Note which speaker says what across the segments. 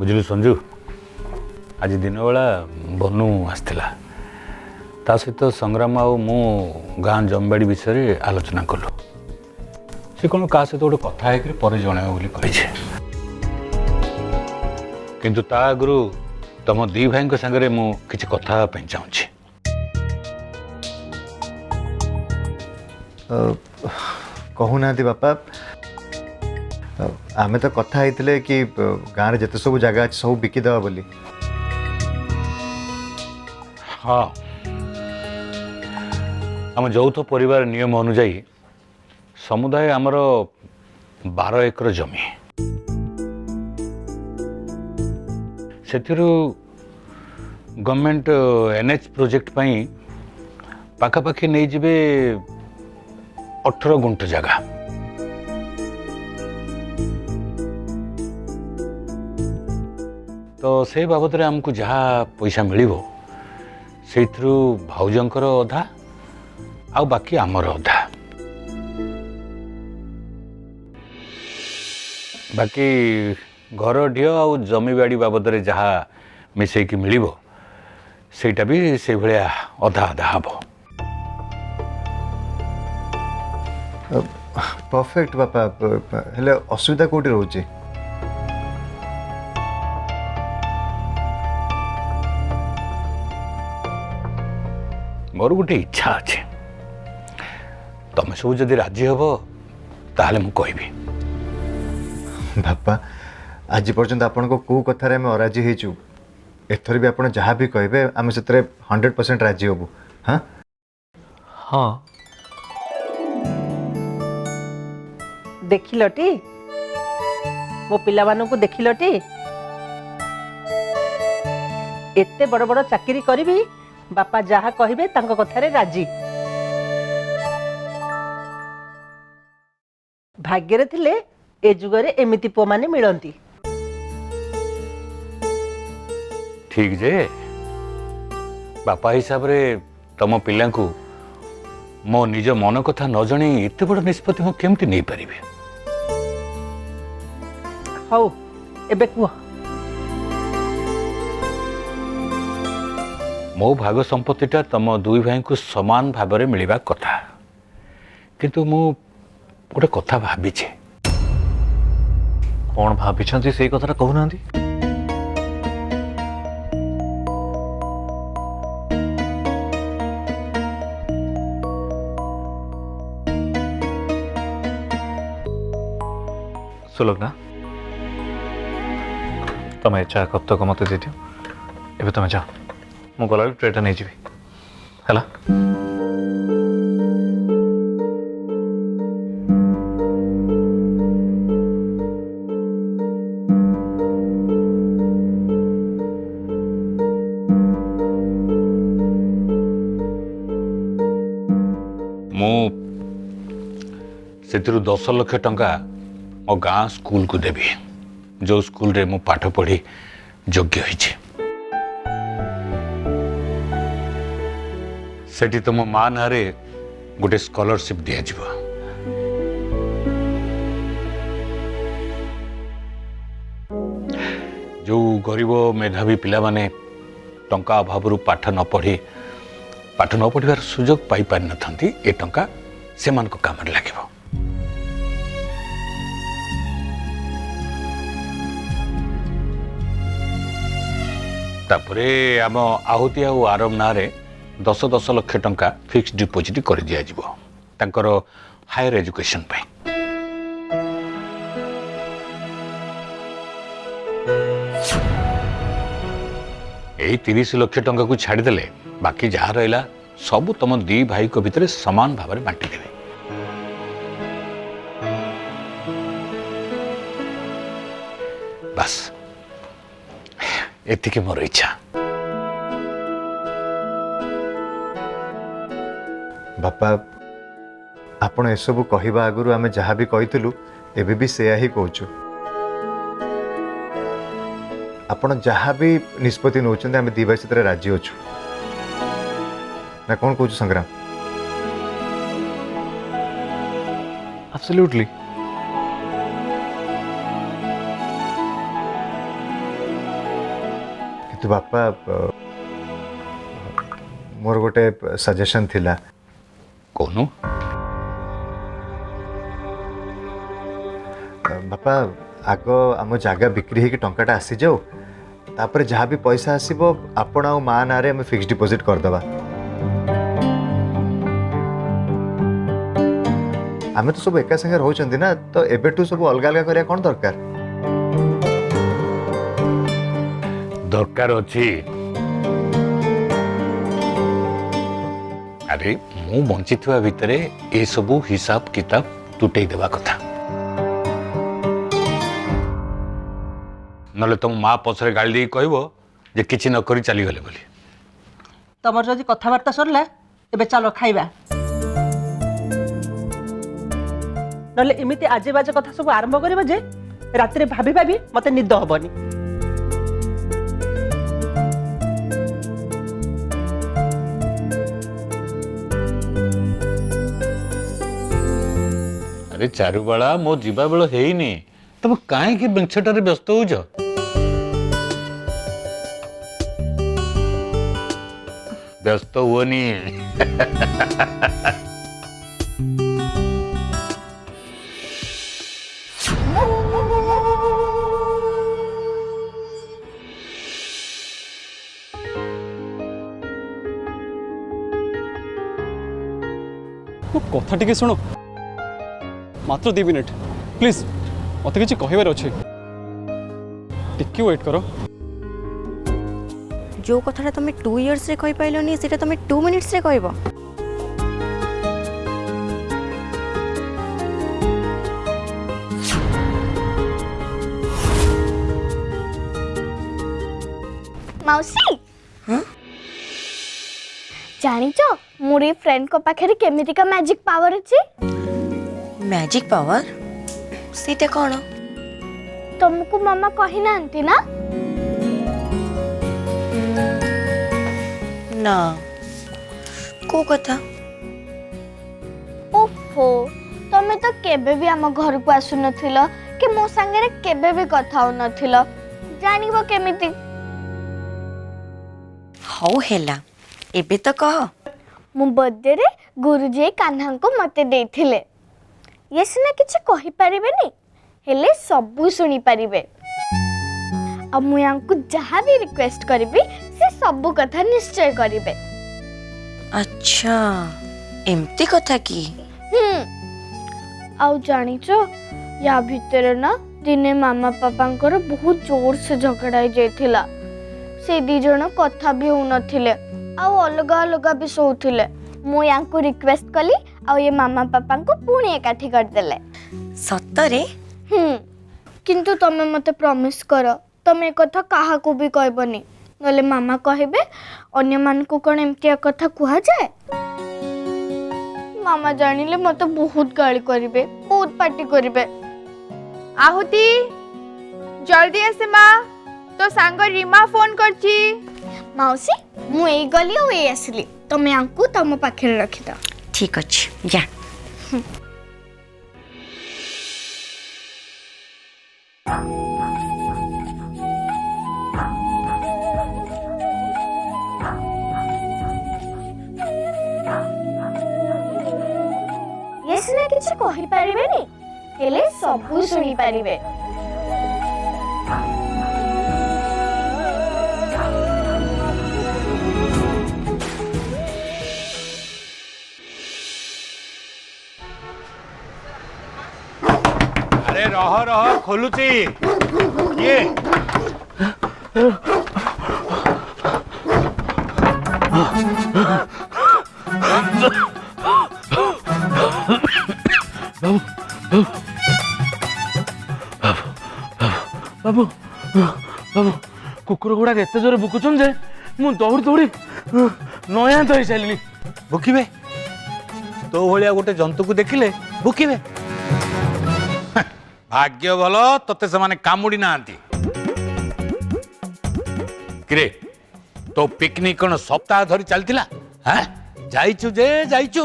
Speaker 1: बुझलु संजू आज दिन बेला बनू आसला ता सहित संग्राम आउ मु गाँ जमीबाड़ी विषय आलोचना कलु से कौन क्या सहित गोटे कथा है पर जन किंतु ता आगु तुम दी भाई सागरे मु किसी कथा चाहूँगी
Speaker 2: कहूना बापा आमे तो कथा होते कि गाँव जिते सब जगह अच्छे सब बिकिदेवा बोली
Speaker 1: हाँ आम यौथ परिवार नियम अनुजाई समुदाय आमर 12 एकर जमी से गवर्नमेंट एनएच प्रोजेक्ट पाई पाखापाखि नहीं जिबे 18 गुंठ जगह तो से बाबद रे हमको जहाँ पैसा मिलिबो से भाउजंकर अधा आ बाकी आमर अधा बाकी घर ढियो आ जमी बाड़ी बाबद रे जहाँ मिसेकी मिलिबो सेटा भी से भलिया अधा अधा हबो।
Speaker 2: परफेक्ट बापा हेले असुविधा कोठी रोचे
Speaker 1: मोर गोटे इच्छा अच्छे तुम सब जदि राजी हब ताहले मु कहबी
Speaker 2: बापा आज पर्यंत आपण को कौ कथार आम अराजी होइचु एथर भी आपण जहाँ भी कहबे आम से 100% राजी हबु। हाँ
Speaker 3: हाँ
Speaker 4: देखिलटी मो पिला मानू को देखिलटी एते बड़ बड़ चाकरी करी बापा जहाँ कहिबे तांको कथारे राजी भाग्य थिले ए जुगरे एमिति पुआ माने मिलंती
Speaker 1: ठीक जे बापा हिसाब रे तम पिला को मो निज मन कथा न जणी एते बड़ निष्पत्ति मु केमति नै परिबे।
Speaker 4: हौ एबे कुह
Speaker 1: मो भाग संपत्तिटा तम दुई भाई को समान भाव में मिलवा कथा किंतु मु गोटे कथा भाविछे।
Speaker 3: कौन भाभी से कथा कहूना सुलग्ना तमें चा कप तक मत दे दियो एबे तमें जा मु गला ट्रेटा नहीं जीवी हैला
Speaker 1: मु सेतिरु 10 लाख टंका मो गाँ स्कूल को देवी जो स्कूल रे मु पाठ पढ़ी योग्य होइछि सेठी तुम माँ नारे गोटे स्कॉलरशिप दिया जिवो। जो गरीब मेधावी पिला माने टंका अभाव पाठ न पढ़िबार सुजोग पाई पारि नथंती ए टंका सेमान को काम लागिबो। तापरे आम आहुति आ आरम नारे 10-10 लाख टंका फिक्स डिपोजिट कर दिया जिवो तांकर हायर एजुकेशन पे। यही 30 लाख टंका को छाड़देले बाकी जहाँ रहा सबू तुम दी भाई को भितर समान भाव में बांटी देवे। बस एतिके मोर इच्छा।
Speaker 2: बापा आपण एसबू कहवा आगु आम जहाँ भी कहीलु एबे भी सेया ही कहूँ आपण जहाँ भी निष्पत्ति नौ आम दी भाई से राजी अच्छु ना कौन कहूँ संग्राम।
Speaker 3: एब्सोल्युटली
Speaker 2: କିନ୍ତୁ ବାପା ମୋର ଗୋଟେ ସଜେସନ୍ ଥିଲା।
Speaker 1: କହୁନୁ।
Speaker 2: ବାପା ଆଗ ଆମ ଜାଗା ବିକ୍ରି ହେଇକି ଟଙ୍କାଟା ଆସିଯାଉ, ତାପରେ ଯାହା ବି ପଇସା ଆସିବ ଆପଣ ଆଉ ମା ନାଁରେ ଆମେ ଫିକ୍ସ ଡିପୋଜିଟ୍ କରିଦେବା। ଆମେ ତ ସବୁ ଏକା ସାଙ୍ଗେ ରହୁଛନ୍ତି ନା, ତ ଏବେଠୁ ସବୁ ଅଲଗା ଅଲଗା କରିବା କ'ଣ ଦରକାର?
Speaker 1: ଦରକାର ଅଛି। ଆରେ ମୁଁ ବଞ୍ଚିଥିବା ଭିତରେ ଏସବୁ ହିସାବ କିତାବ ତୁଟେଇ ଦେବା କଥା। ନହେଲେ ତମ ମା ପଛରେ ଗାଳି ଦେଇକି କହିବ ଯେ କିଛି ନ କରି ଚାଲିଗଲେ ବୋଲି।
Speaker 4: ତମର ଯଦି କଥାବାର୍ତ୍ତା ସରିଲା ଏବେ ଚାଲ ଖାଇବା, ନହେଲେ ଏମିତି ଆଜେ ବାଜେ କଥା ସବୁ ଆରମ୍ଭ କରିବ ଯେ ରାତିରେ ଭାବି ଭାବି ମତେ ନିଦ ହବନି।
Speaker 1: ଆରେ ଚାରୁବାଳା, ମୋ ଯିବା ବେଳ ହେଇନି, ତମେ କାହିଁକି ବେଞ୍ଚଟାରେ ବ୍ୟସ୍ତ ହଉଛ? ବ୍ୟସ୍ତ ହୁଅନି।
Speaker 5: ମୋ କଥା ଟିକେ ଶୁଣ, ମାତ୍ର 2 ମିନିଟ୍ ପ୍ଲିଜ୍, ମୋତେ କିଛି କହିବାର ଅଛି, ଟିକେ ୱେଟ୍ କର।
Speaker 6: जो कथाटा तुम 2 इयर्स रे कहि पाइलोनी सेटा तुम 2 मिनिट्स रे कहबो?
Speaker 7: मौसी जानिचो मोर ए फ्रेंड को पाखे केमिति का मैजिक पावर अछि?
Speaker 6: मैजिक पावर सेटा कोन?
Speaker 7: तुमको मामा कहि नांती ना?
Speaker 6: ना को कथा?
Speaker 7: ओफो, तमे तो केबे भी आम घर को आसु नथिलो कि मो संगे रे केबे भी कथा हो नथिलो, जानिबो केमिति?
Speaker 6: हौ हेला एबे तो कह।
Speaker 7: मु बर्थडे रे गुरुजी कान्हा को मते देथिले। ये सिना किछ कहि परिबेनी, हेले सबु सुनी परिबे। अब मु यांकु जहाँ भी रिक्वेस्ट करिबी से सबु कथा निश्चय करिबे।
Speaker 6: अच्छा एमती कथा की?
Speaker 7: आउ जानिचो या भितर ना दिने मामा पापांकर बहुत जोर से झगड़ा हो जाइथिला। से दी जण कथा भी हो नथिले, आउ अलगा अलगा भी सोउथिले। मु यांकु रिक्वेस्ट कली आउ ये मामा पापांको पुणी एकाठी कर देले।
Speaker 6: सतरे?
Speaker 7: किंतु तमे मते प्रॉमिस करो तमे कथा काहा को भी कहबनी, नले मामा कहबे अन्य मान को कोन एमती कथा कुहा जाए। मामा जानिले मते बहुत गाली करिवे, बहुत पार्टी करिवे।
Speaker 8: आहुति जल्दी आसे माँ, तो सांग रीमा फोन करची।
Speaker 7: मौसी मु एई गली ओ एई आसली, तमे आंकु तम पाखे रखि द।
Speaker 6: ठीक अछि जा।
Speaker 7: ये सिना किछ कहि परिबेनी, हेले सबु सुनी परिबे।
Speaker 1: अरे रह रह खोलुची ये
Speaker 9: बाबू बाबू कुकुर गुड़ाक एत जोर भुकुचन जे मु दौड़ी दौड़ी नयांत हो सारे।
Speaker 1: भुकिबे तो भलिया गोटे जंतु को देखिले भुकिबे। भाग्य भल तते से कामुड़ी नांती। किरे तो पिकनिक कौन सप्ताह धरी चलतिला? हाँ जाइचु जे जाइचु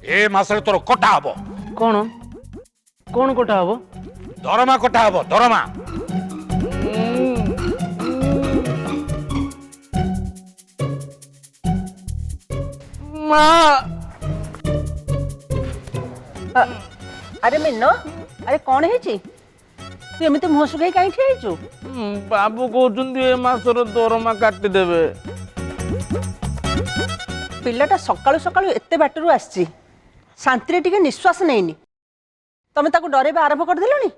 Speaker 1: ए मासरे तोर कटा हबो।
Speaker 9: कौन कौन कटा हबो?
Speaker 1: दरमा कटा हबो, दरमा।
Speaker 4: अरे मिन्नो अरे कौन है तू एमती मुह सुखाई कहीं ठिया
Speaker 9: बाबू कहते ए मासर दरमा काटिदेवे
Speaker 4: पिलाटा सकाळु सकाळु एते बाटरू आसी शांति टिके निश्वास नैनी तमे ताको डरेबा आरंभ कर देलनी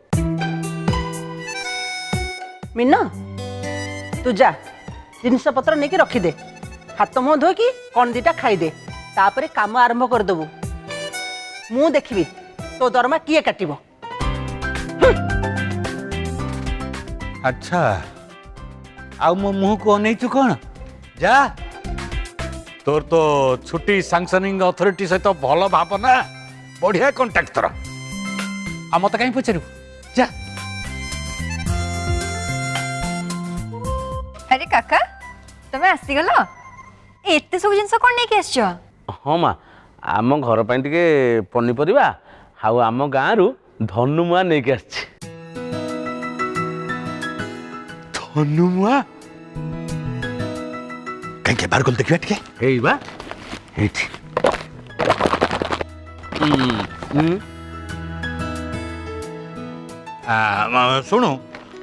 Speaker 4: मिन्नो तू जा जिनस पत्र नहीं रखी दे हाथ मुह धोकी कौन दीटा खाई दे तापरे काम आरंभ कर दबु मु देखिबी तो दरमा किए काटिबो
Speaker 1: अच्छा आउ मो मुह को अनैचु कौन जा तोर तो छुट्टी सांक्शनिंग अथॉरिटी सहित भल भावना बढ़िया कांटेक्ट तोर आ मत कहीं पचारू जा
Speaker 10: अरे काका तमे आसीगल एते सब जिनस कोन नै के आछो
Speaker 9: हाँ माँ आम घर पर टिके पनीपरिया आउ आम गाँ रु धनुमुआ नहीं के आछि
Speaker 1: धनुमुआ कहीं बार गोल देखिए टिके
Speaker 9: एई बा एठी
Speaker 1: शुणु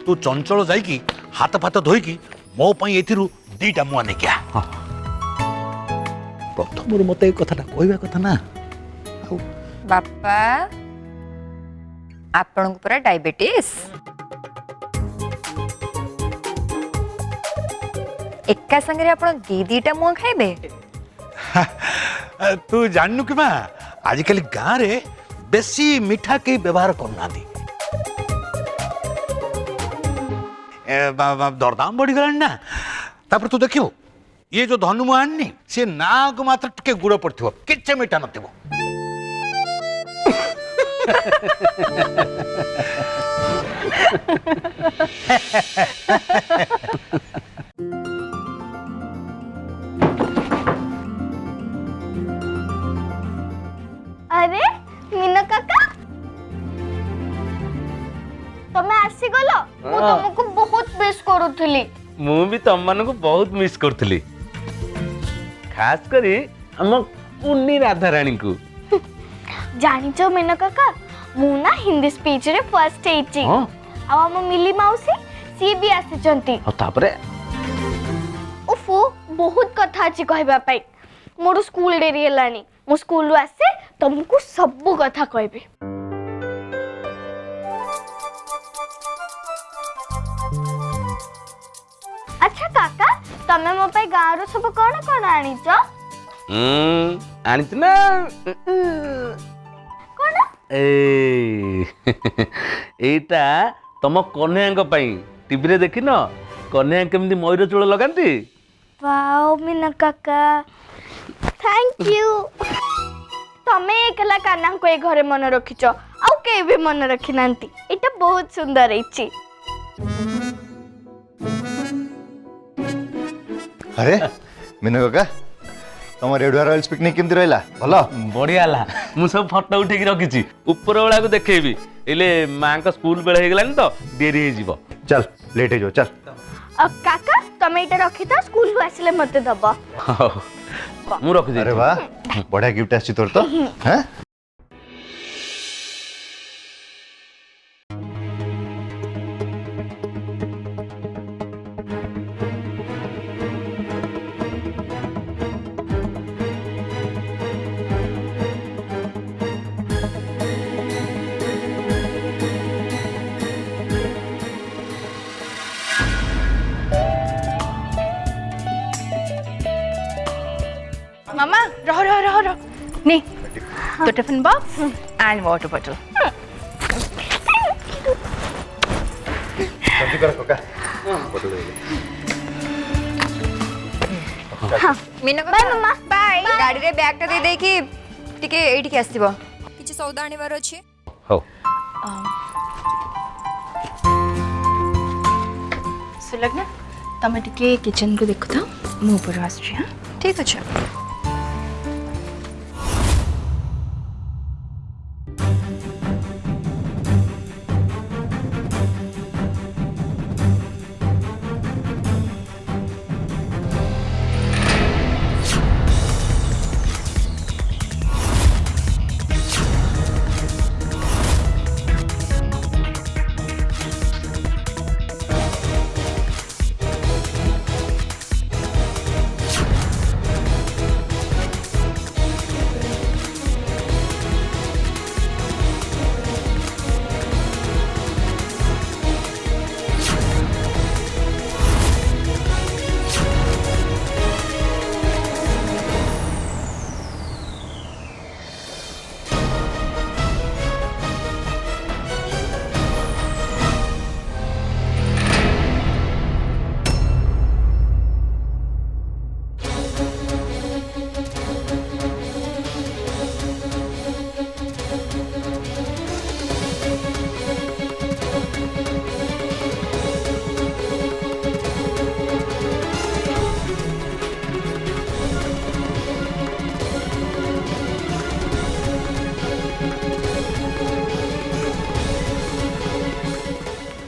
Speaker 1: तू चंचल जाइकी हाथ फाथ धोईकी मो पई एथिरु दीटा मुआ नहीं क्या प्रथम मत कथा कहवा कथा ना
Speaker 10: बापा आपण को पूरा डायबिटीज एका संगे आपण दीटा मुआ खाइबे
Speaker 1: तू जाननु कि माँ आजिकल गाँव रे बेसी मिठा के व्यवहार करना दरदाम बढ़ी गलानी ना तापर तू देखियो ये जो धनुमुआ आनी सी ना को मात्र टिके गुड़ पड़थिबो किछे मिठा नथिबो
Speaker 7: अरे मीना काका तमे आसी गलो मु तुमको बहुत मिस करूथली
Speaker 9: मु भी तुम मान को बहुत मिस करथली खास करी हम कुन्नी राधा रानी को
Speaker 7: जानिचो मीना काका मु ना हिंदी स्पीच रे फर्स्ट हेची
Speaker 9: हां
Speaker 7: आ हम मिली माउसी सी भी आसी चंती
Speaker 9: और तापरे
Speaker 7: उफो बहुत कथा अछि कहबा पाई मोर स्कूल डेरी हेलानी मु स्कूल रु आसे तुमको सब कथा कहबे अच्छा काका तमे मो पे गाँव रो सब कोन कोन आनिच
Speaker 9: आनिच ना
Speaker 7: कोन
Speaker 9: ए एटा तम कन्हैया पई टीवी रे देखिन कन्हैया केमती मयूर चूल लगांती
Speaker 7: वाओ मीना काका थैंक यू तमे एकला कान्हा को ए घरे मन रखिच आउ के भी मन रखी नांती एटा बहुत सुंदर हैची
Speaker 2: अरे मीनू काका तुम रेडुआ रॉयल्स पिकनिक केमती रहला भलो
Speaker 9: बढ़िया ला मु सब फोटो उठेकी रखिची ऊपर वाला को देखेबी एले मां का स्कूल बेला हे गलानी तो देरी हे जीवो
Speaker 2: चल लेट हो चल
Speaker 7: काका तमे एटा रखी त स्कूल रु आसिले मते दबा
Speaker 9: मु रख दे
Speaker 2: अरे वाह बढ़िया गिफ्ट आछि तोर तो हैं
Speaker 8: मामा रह रह रह रह नी तो tiffin box and water bottle
Speaker 2: जल्दी कर काका
Speaker 10: मीना बाय मम्मा बाय गाड़ी रे बैग टा दे दे कि टिके एठी के आसीबो किछि सौदा आनिबार अछि
Speaker 1: हो
Speaker 8: सुलग्ना तमे टिके किचन को देखो था मु ऊपर आछी हां
Speaker 10: ठीक अछि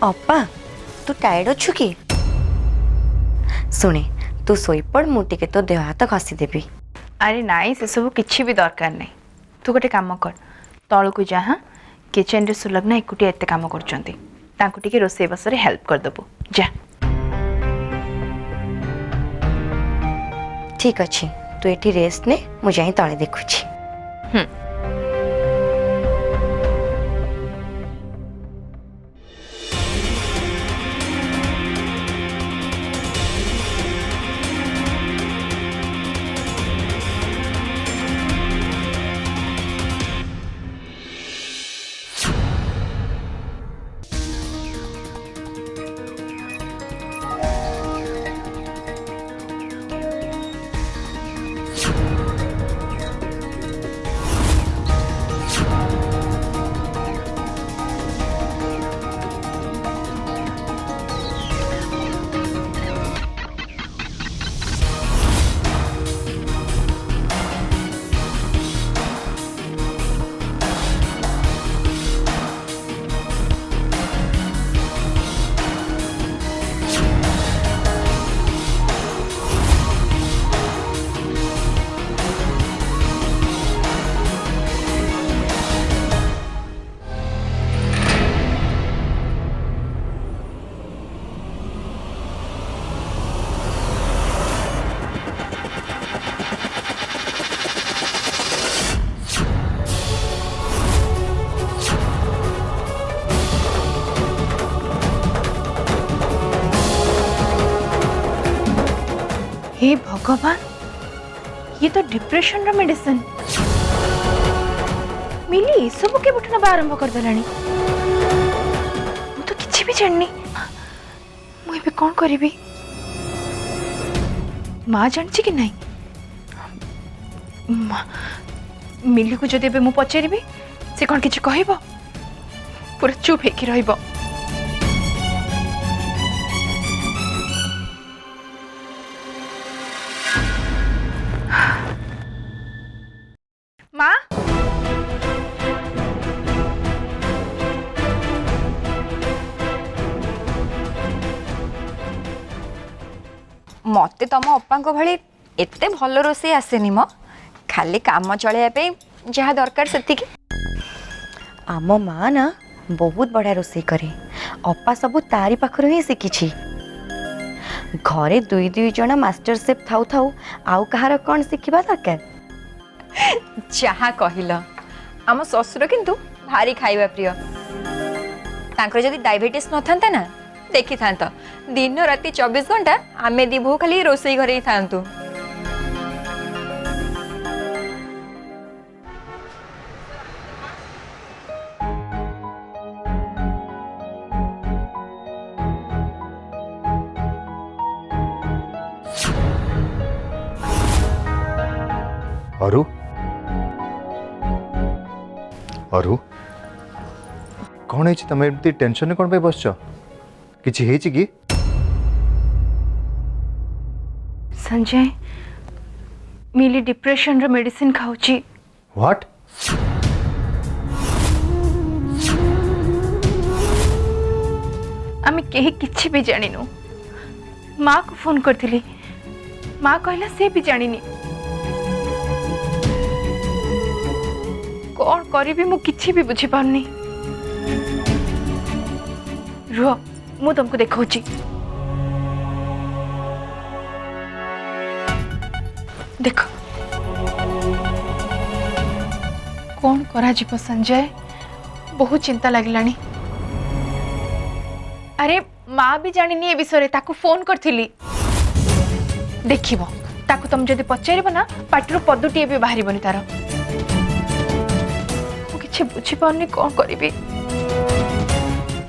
Speaker 6: ଅପା ତୁ ଟାୟାର୍ଡ ଅଛୁ କି? ଶୁଣେ ତୁ ଶୋଇପଡ଼, ମୁଁ ଟିକେ ତୋ ଦେହ ହାତ ଘଷିଦେବି।
Speaker 8: ଆରେ ନାଇଁ ସେସବୁ କିଛି ବି ଦରକାର ନାହିଁ। ତୁ ଗୋଟେ କାମ କର, ତଳକୁ ଯା। ହଁ, କିଚେନ୍ରେ ସୁଲଗ୍ନା ଏକୁଟିଆ ଏତେ କାମ କରୁଛନ୍ତି, ତାଙ୍କୁ ଟିକେ ରୋଷେଇବାସରେ ହେଲ୍ପ କରିଦେବୁ। ଯା।
Speaker 6: ଠିକ୍ ଅଛି, ତୁ ଏଠି ରେଷ୍ଟ ନେ, ମୁଁ ଯାଇ ତଳେ ଦେଖୁଛି।
Speaker 8: हे भगवान, ये तो डिप्रेशन रा मेडिसिन। मिली ये सब के बुठना आरंभ कर देलानी। मु तो किछि भी जाननी। मु एबे कोन करिबी? माँ जानछि कि नहीं? मिली को जदि एबे मु पचारिबी, से कोन किछि कहइबो? पूरा चुप हेकि रहइबो। माँ,
Speaker 10: मते तम अप्पा भली एते भल रोषे आसेनी मो, खाली काम चलैया पे जहाँ दरकार सेतिकी।
Speaker 6: आम माँ ना बहुत बढ़िया रोषेई करे, अपा सब तारी पाखर ही शिखी। घरे दुई दुई जन मास्टर शेफ थाउ थाउ आउ कहार कौन शिखा दरकार?
Speaker 10: जहाँ कहल, आम शशुर किंतु भारी खाइबा प्रिय। तांकर जदि डायबिटीज न थांता ना, देखी थांत दिन राति 24 घंटा आमे दी भू खाली रोषेई घरे ही थांतु।
Speaker 2: अरु अरु कौन है तुम एमती टेंशन कौन पे बसछ? किछि हेछि कि?
Speaker 8: संजय, मिली डिप्रेशन रो मेडिसिन खाउची।
Speaker 2: व्हाट?
Speaker 8: आमे केही किछि भी जानिनु। माँ को फोन करथिली, माँ कहला से भी जानिनी। कौन करिबी मु किछि भी बुझी पारनी। रुह, मु तुमको देखौची। देखो कौन करा जीव संजय, बहुत चिंता लगिलानी। अरे माँ भी जानिनी ए विषय, ताकू फोन करथिली। देखिबो ताकू तुम जदि पचारिबो ना, पाटिरो पदुटी भी बाहरिबोनी तार। मुझे बुझी पारनी कौन करिबी।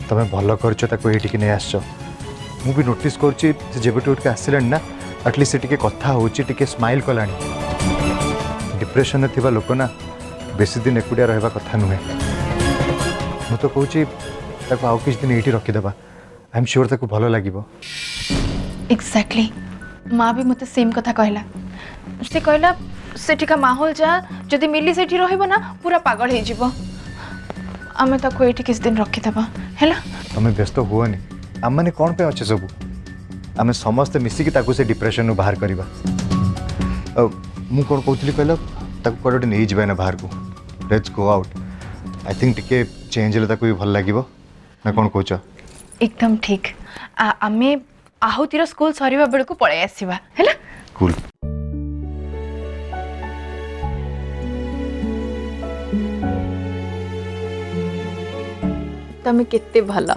Speaker 2: तमे भल करछ ताको एठी नै आछो। मु भी नोटिस करछि जेबेटो उठके आसिलानी ना, एटलीस्ट से टिके कथा होछि, टिके स्माइल कलानी। डिप्रेशन में थिबा लोक ना बेसी दिन एकुडिया रहबा कथा नुहे। मु तो कहूछि ताको आउ किछ दिन एठी रखि देबा। आई एम श्योर ताको भलो लागिबो।
Speaker 8: एग्जैक्टली, माँ भी मते सेम कथा कहला। से कहला सेठी का माहौल जा जदि मिली सेठी रहइबो ना, पूरा पागल हे जिवो। आमे ताको एठी किछ दिन रखि देबा, हैला?
Speaker 2: तुम्हें व्यस्त हुओनी आम मैंने कौन पे अच्छे सब आम समस्ते मिसिकी ताकू से डिप्रेशन बाहर करवा मु कौन कहती कहल ताकू कौटे गोटे नहीं जाए ना बाहर को let's go out I think टिके चेंज हेल्ले ताकू भी भल लगे ना कौन कौच
Speaker 8: एकदम ठीक आमे आहुतिर स्कूल सरीबा बेलू पळै आसीबा हैला
Speaker 2: कूल
Speaker 8: तमे केते भला